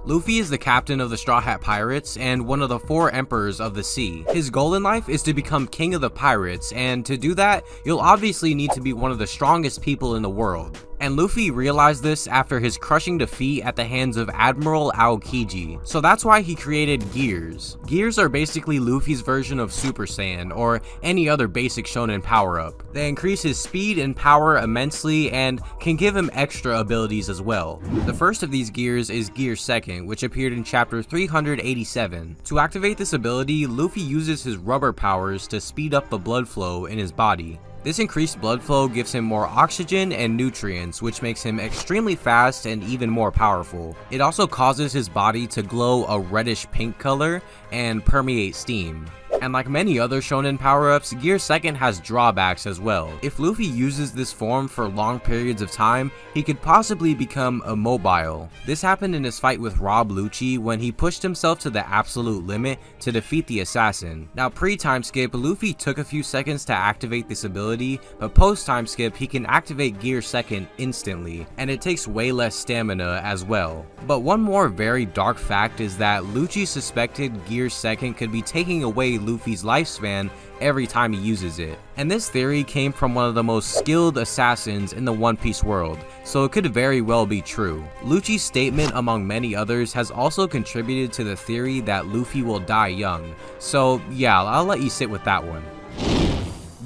Luffy is the captain of the Straw Hat Pirates and one of the 4 emperors of the sea. His goal in life is to become king of the pirates, and to do that, you'll obviously need to be one of the strongest people in the world. And Luffy realized this after his crushing defeat at the hands of Admiral Aokiji, so that's why he created Gears. Gears are basically Luffy's version of Super Saiyan, or any other basic shonen power-up. They increase his speed and power immensely and can give him extra abilities as well. The first of these gears is Gear Second, which appeared in chapter 387. To activate this ability, Luffy uses his rubber powers to speed up the blood flow in his body. This increased blood flow gives him more oxygen and nutrients, which makes him extremely fast and even more powerful. It also causes his body to glow a reddish pink color and permeate steam. And like many other shonen power-ups, Gear Second has drawbacks as well. If Luffy uses this form for long periods of time, he could possibly become immobile. This happened in his fight with Rob Lucci when he pushed himself to the absolute limit to defeat the assassin. Now pre-time skip, Luffy took a few seconds to activate this ability, but post-time skip, he can activate Gear Second instantly, and it takes way less stamina as well. But one more very dark fact is that Lucci suspected Gear Second could be taking away Luffy's lifespan every time he uses it. And this theory came from one of the most skilled assassins in the One Piece world, so it could very well be true. Lucci's statement, among many others, has also contributed to the theory that Luffy will die young. So yeah, I'll let you sit with that one.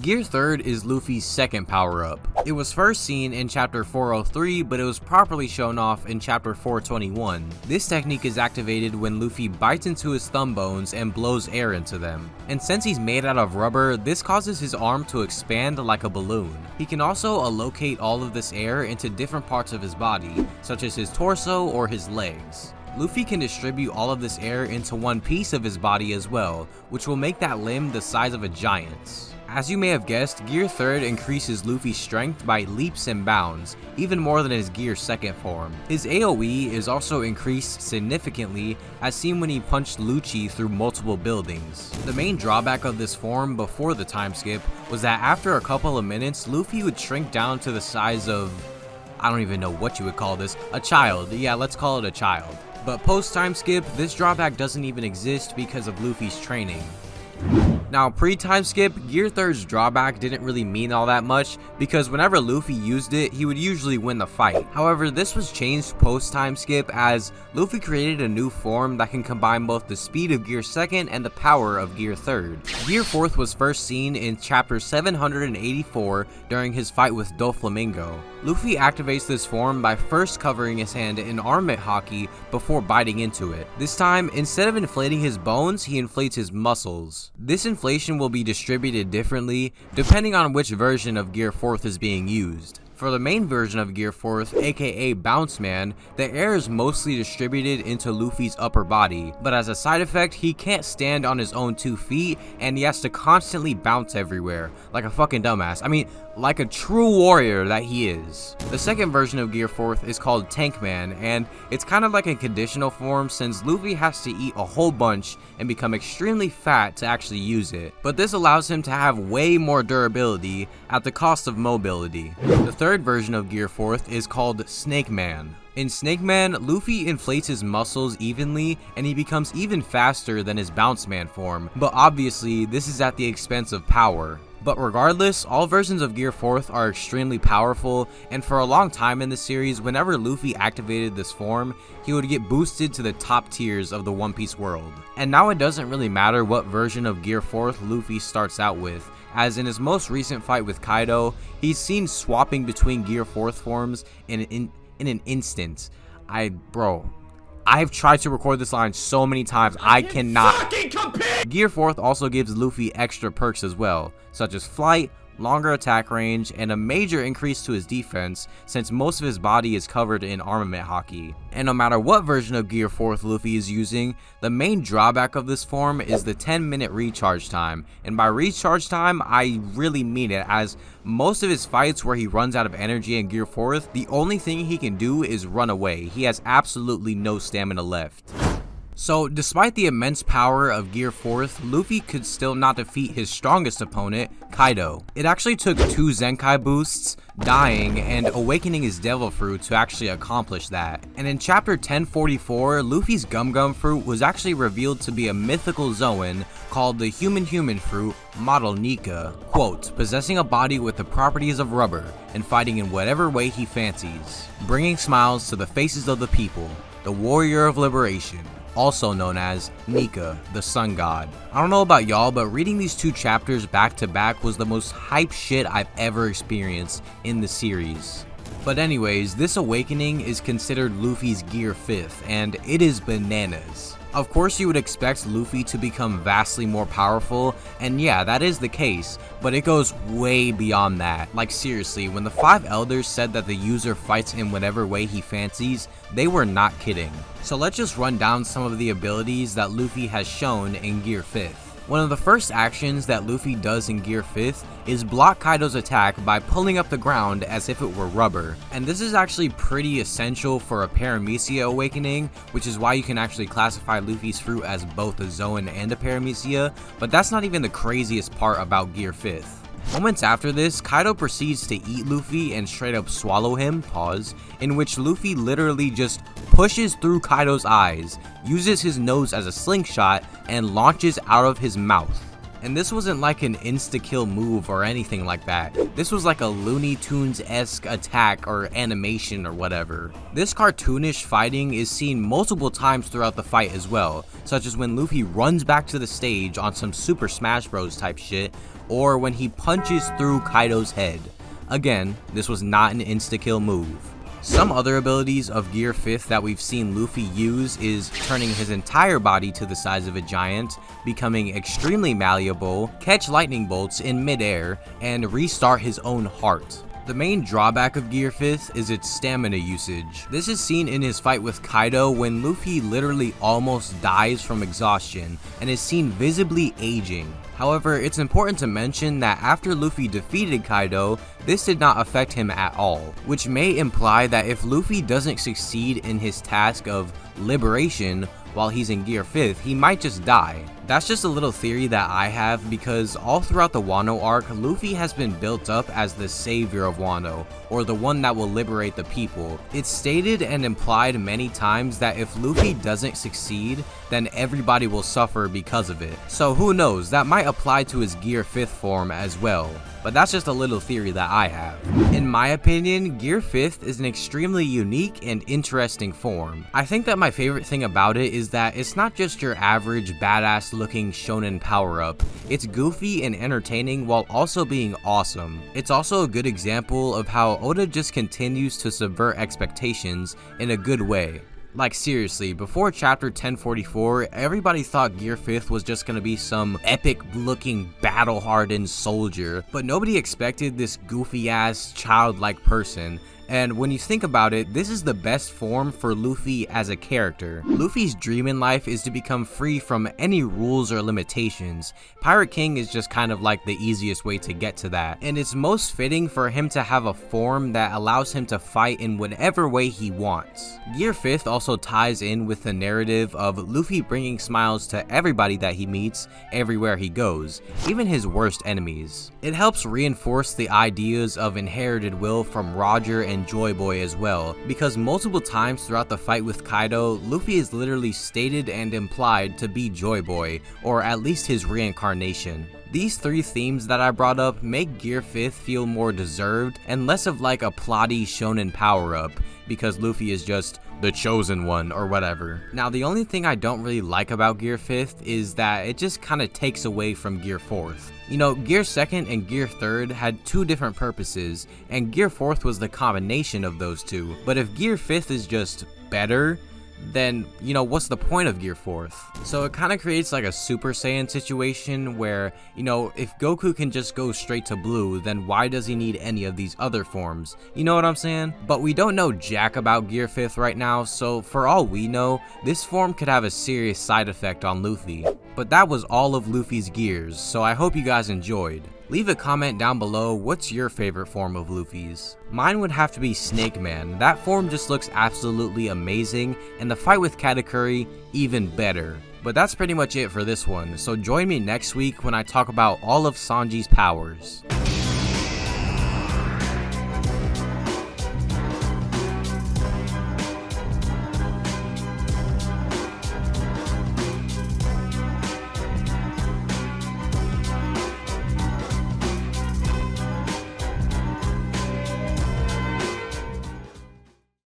Gear Third is Luffy's second power-up. It was first seen in chapter 403, but it was properly shown off in chapter 421. This technique is activated when Luffy bites into his thumb bones and blows air into them. And since he's made out of rubber, this causes his arm to expand like a balloon. He can also allocate all of this air into different parts of his body, such as his torso or his legs. Luffy can distribute all of this air into one piece of his body as well, which will make that limb the size of a giant's. As you may have guessed, Gear Third increases Luffy's strength by leaps and bounds, even more than his Gear Second form. His AoE is also increased significantly, as seen when he punched Lucci through multiple buildings. The main drawback of this form before the time skip was that after a couple of minutes, Luffy would shrink down to the size of, I don't even know what you would call this, a child. Yeah, let's call it a child. But post time skip, this drawback doesn't even exist because of Luffy's training. Now pre-time skip, Gear Third's drawback didn't really mean all that much because whenever Luffy used it, he would usually win the fight. However, this was changed post-time skip as Luffy created a new form that can combine both the speed of Gear Second and the power of Gear Third. Gear Fourth was first seen in chapter 784 during his fight with Doflamingo. Luffy activates this form by first covering his hand in armament hockey before biting into it. This time, instead of inflating his bones, he inflates his muscles. This inflation will be distributed differently depending on which version of Gear Fourth is being used. For the main version of Gear Fourth, aka Bounce Man, the air is mostly distributed into Luffy's upper body, but as a side effect, he can't stand on his own 2 feet and he has to constantly bounce everywhere, like a fucking dumbass. I mean, like a true warrior that he is. The second version of Gear Fourth is called Tank Man, and it's kind of like a conditional form since Luffy has to eat a whole bunch and become extremely fat to actually use it. But this allows him to have way more durability at the cost of mobility. The third version of Gear Fourth is called Snake Man. In Snake Man, Luffy inflates his muscles evenly and he becomes even faster than his Bounce Man form, but obviously this is at the expense of power. But regardless, all versions of Gear Fourth are extremely powerful, and for a long time in the series, whenever Luffy activated this form, he would get boosted to the top tiers of the One Piece world. And now it doesn't really matter what version of Gear Fourth Luffy starts out with, as in his most recent fight with Kaido, he's seen swapping between Gear Fourth forms in an instant. I've tried to record this line so many times, I cannot. Gear Fourth also gives Luffy extra perks as well, such as flight, longer attack range, and a major increase to his defense since most of his body is covered in armament hockey. And no matter what version of Gear Fourth Luffy is using, the main drawback of this form is the 10-minute recharge time. And by recharge time, I really mean it, as most of his fights where he runs out of energy in Gear Fourth, the only thing he can do is run away. He has absolutely no stamina left. So despite the immense power of Gear 4th, Luffy could still not defeat his strongest opponent, Kaido. It actually took 2 Zenkai boosts, dying, and awakening his devil fruit to actually accomplish that. And in chapter 1044, Luffy's Gum Gum fruit was actually revealed to be a mythical Zoan called the Human fruit, model Nika, quote, possessing a body with the properties of rubber and fighting in whatever way he fancies, bringing smiles to the faces of the people, the warrior of liberation, also known as Nika, the sun god. I don't know about y'all, but reading these 2 chapters back to back was the most hype shit I've ever experienced in the series. But anyways, this awakening is considered Luffy's Gear 5th, and it is bananas. Of course you would expect Luffy to become vastly more powerful, and yeah, that is the case, but it goes way beyond that. Like seriously, when the 5 elders said that the user fights in whatever way he fancies, they were not kidding. So let's just run down some of the abilities that Luffy has shown in Gear 5th. One of the first actions that Luffy does in Gear 5th is block Kaido's attack by pulling up the ground as if it were rubber. And this is actually pretty essential for a Paramecia awakening, which is why you can actually classify Luffy's fruit as both a Zoan and a Paramecia, but that's not even the craziest part about Gear 5th. Moments after this, Kaido proceeds to eat Luffy and straight up swallow him, pause, in which Luffy literally just pushes through Kaido's eyes, uses his nose as a slingshot, and launches out of his mouth. And this wasn't like an insta-kill move or anything like that. This was like a Looney Tunes-esque attack or animation or whatever. This cartoonish fighting is seen multiple times throughout the fight as well, such as when Luffy runs back to the stage on some Super Smash Bros type shit, or when he punches through Kaido's head. Again, this was not an insta-kill move. Some other abilities of Gear 5th that we've seen Luffy use is turning his entire body to the size of a giant, becoming extremely malleable, catch lightning bolts in midair, and restart his own heart. The main drawback of Gear 5th is its stamina usage. This is seen in his fight with Kaido when Luffy literally almost dies from exhaustion and is seen visibly aging. However, it's important to mention that after Luffy defeated Kaido, this did not affect him at all, which may imply that if Luffy doesn't succeed in his task of liberation while he's in Gear 5th, he might just die. That's just a little theory that I have because all throughout the Wano arc, Luffy has been built up as the savior of Wano, or the one that will liberate the people. It's stated and implied many times that if Luffy doesn't succeed, then everybody will suffer because of it. So who knows, that might apply to his Gear 5th form as well. But that's just a little theory that I have. In my opinion, Gear 5th is an extremely unique and interesting form. I think that my favorite thing about it is that it's not just your average badass looking shonen power-up. It's goofy and entertaining while also being awesome. It's also a good example of how Oda just continues to subvert expectations in a good way. Like seriously, before chapter 1044, everybody thought Gear 5th was just gonna be some epic looking battle hardened soldier, but nobody expected this goofy ass childlike person. And when you think about it, this is the best form for Luffy as a character. Luffy's dream in life is to become free from any rules or limitations. Pirate King is just kind of like the easiest way to get to that. And it's most fitting for him to have a form that allows him to fight in whatever way he wants. Gear 5th also ties in with the narrative of Luffy bringing smiles to everybody that he meets, everywhere he goes, even his worst enemies. It helps reinforce the ideas of inherited will from Roger and Joy Boy as well, because multiple times throughout the fight with Kaido, Luffy is literally stated and implied to be Joy Boy, or at least his reincarnation. These 3 themes that I brought up make Gear 5th feel more deserved and less of like a plotty shonen power-up, because Luffy is just the chosen one or whatever. Now the only thing I don't really like about Gear 5th is that it just kind of takes away from Gear 4th. You know, Gear 2nd and Gear 3rd had 2 different purposes, and Gear 4th was the combination of those 2. But if Gear 5th is just better, then, you know, what's the point of Gear 4th? So it kind of creates like a Super Saiyan situation where, you know, if Goku can just go straight to blue, then why does he need any of these other forms? You know what I'm saying? But we don't know jack about Gear 5th right now, so for all we know, this form could have a serious side effect on Luffy. But that was all of Luffy's gears, so I hope you guys enjoyed. Leave a comment down below, what's your favorite form of Luffy's? Mine would have to be Snake Man. That form just looks absolutely amazing, and the fight with Katakuri, even better. But that's pretty much it for this one, so join me next week when I talk about all of Sanji's powers.